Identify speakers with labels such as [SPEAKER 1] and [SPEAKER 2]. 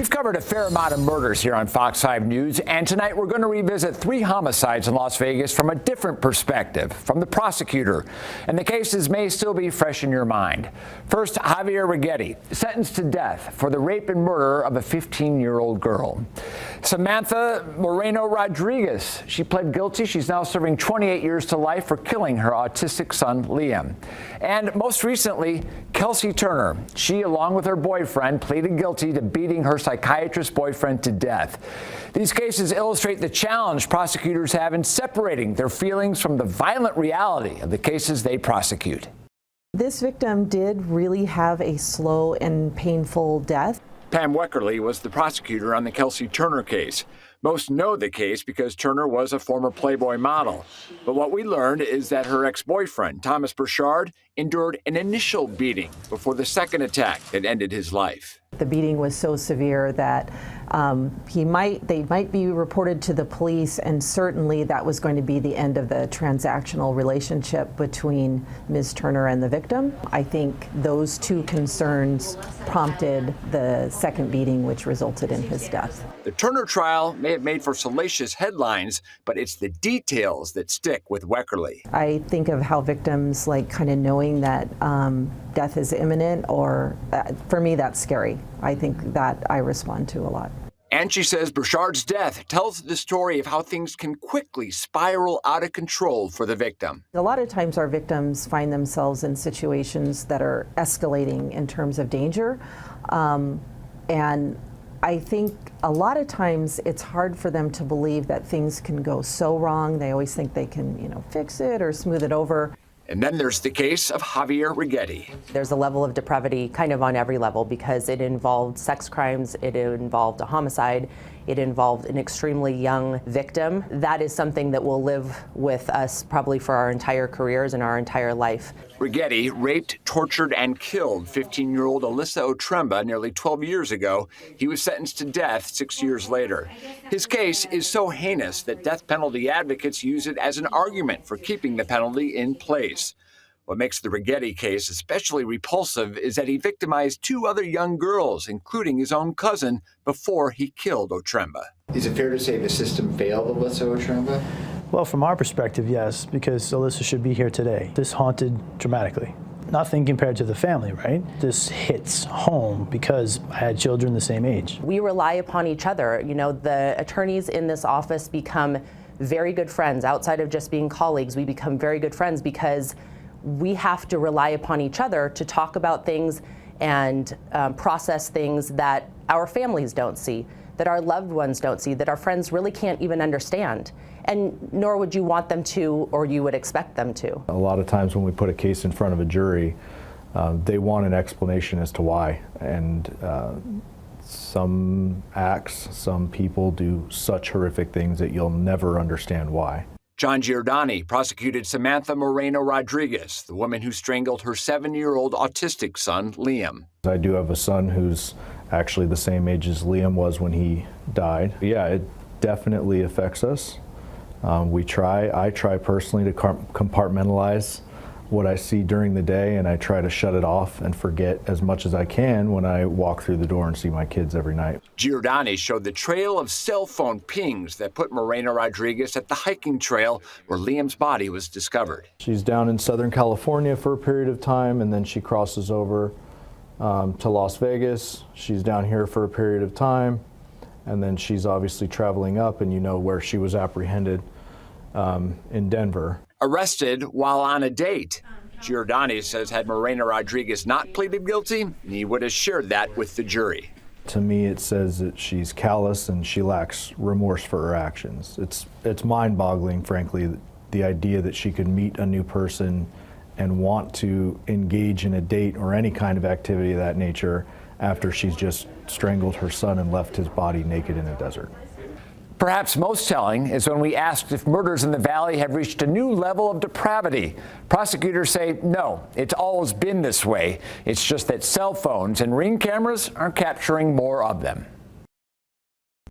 [SPEAKER 1] We've covered a fair amount of murders here on Fox 5 News, and tonight we're going to revisit 3 homicides in Las Vegas from a different perspective, from the prosecutor. And the cases may still be fresh in your mind. First, Javier Righetti, sentenced to death for the rape and murder of a 15-year-old girl. Samantha Moreno Rodriguez, she pled guilty. She's now serving 28 years to life for killing her autistic son, Liam. And most recently, Kelsey Turner. She, along with her boyfriend, pleaded guilty to beating her psychiatrist boyfriend to death. These cases illustrate the challenge prosecutors have in separating their feelings from the violent reality of the cases they prosecute.
[SPEAKER 2] This victim did really have a slow and painful death.
[SPEAKER 1] Pam Weckerly was the prosecutor on the Kelsey Turner case. Most know the case because Turner was a former Playboy model. But what we learned is that her ex-boyfriend, Thomas Burchard, endured an initial beating before the second attack that ended his life.
[SPEAKER 2] The beating was so severe that they might be reported to the police, and certainly that was going to be the end of the transactional relationship between Ms. Turner and the victim. I think those two concerns prompted the second beating, which resulted in his death.
[SPEAKER 1] The Turner trial may have made for salacious headlines, but it's the details that stick with Weckerly.
[SPEAKER 2] I think of how victims like kind of knowing that death is imminent, or for me, that's scary. I think that I respond to a lot.
[SPEAKER 1] And she says Burchard's death tells the story of how things can quickly spiral out of control for the victim.
[SPEAKER 2] A lot of times our victims find themselves in situations that are escalating in terms of danger. And I think a lot of times it's hard for them to believe that things can go so wrong. They always think they can, fix it or smooth it over.
[SPEAKER 1] And then there's the case of Javier Righetti.
[SPEAKER 3] There's a level of depravity kind of on every level because it involved sex crimes, it involved a homicide, it involved an extremely young victim. That is something that will live with us probably for our entire careers and our entire life.
[SPEAKER 1] Righetti raped, tortured, and killed 15-year-old Alyssa Otremba nearly 12 years ago. He was sentenced to death 6 years later. His case is so heinous that death penalty advocates use it as an argument for keeping the penalty in place. What makes the Righetti case especially repulsive is that he victimized 2 other young girls, including his own cousin, before he killed Otremba.
[SPEAKER 4] Is it fair to say the system failed Alyssa Otremba?
[SPEAKER 5] Well, from our perspective, yes, because Alyssa should be here today. This haunted dramatically. Nothing compared to the family, right? This hits home because I had children the same age.
[SPEAKER 3] We rely upon each other. The attorneys in this office become very good friends. Outside of just being colleagues, we become very good friends because we have to rely upon each other to talk about things and process things that our families don't see, that our loved ones don't see, that our friends really can't even understand. And nor would you want them to, or you would expect them to.
[SPEAKER 6] A lot of times when we put a case in front of a jury, they want an explanation as to why. And some acts, some people do such horrific things that you'll never understand why.
[SPEAKER 1] John Giordani prosecuted Samantha Moreno Rodriguez, the woman who strangled her 7-year-old autistic son, Liam.
[SPEAKER 6] I do have a son who's actually the same age as Liam was when he died. Yeah, it definitely affects us. I try personally to compartmentalize what I see during the day, and I try to shut it off and forget as much as I can when I walk through the door and see my kids every night.
[SPEAKER 1] Giordani showed the trail of cell phone pings that put Moreno Rodriguez at the hiking trail where Liam's body was discovered.
[SPEAKER 6] She's down in Southern California for a period of time, and then she crosses over to Las Vegas. She's down here for a period of time, and then she's obviously traveling up, and where she was apprehended in Denver.
[SPEAKER 1] Arrested while on a date. Giordani says had Moreno Rodriguez not pleaded guilty, he would have shared that with the jury.
[SPEAKER 6] To me, it says that she's callous and she lacks remorse for her actions. It's mind-boggling, frankly, the idea that she could meet a new person and want to engage in a date or any kind of activity of that nature after she's just strangled her son and left his body naked in a desert.
[SPEAKER 1] Perhaps most telling is when we asked if murders in the Valley have reached a new level of depravity. Prosecutors say no, it's always been this way. It's just that cell phones and Ring cameras are capturing more of them.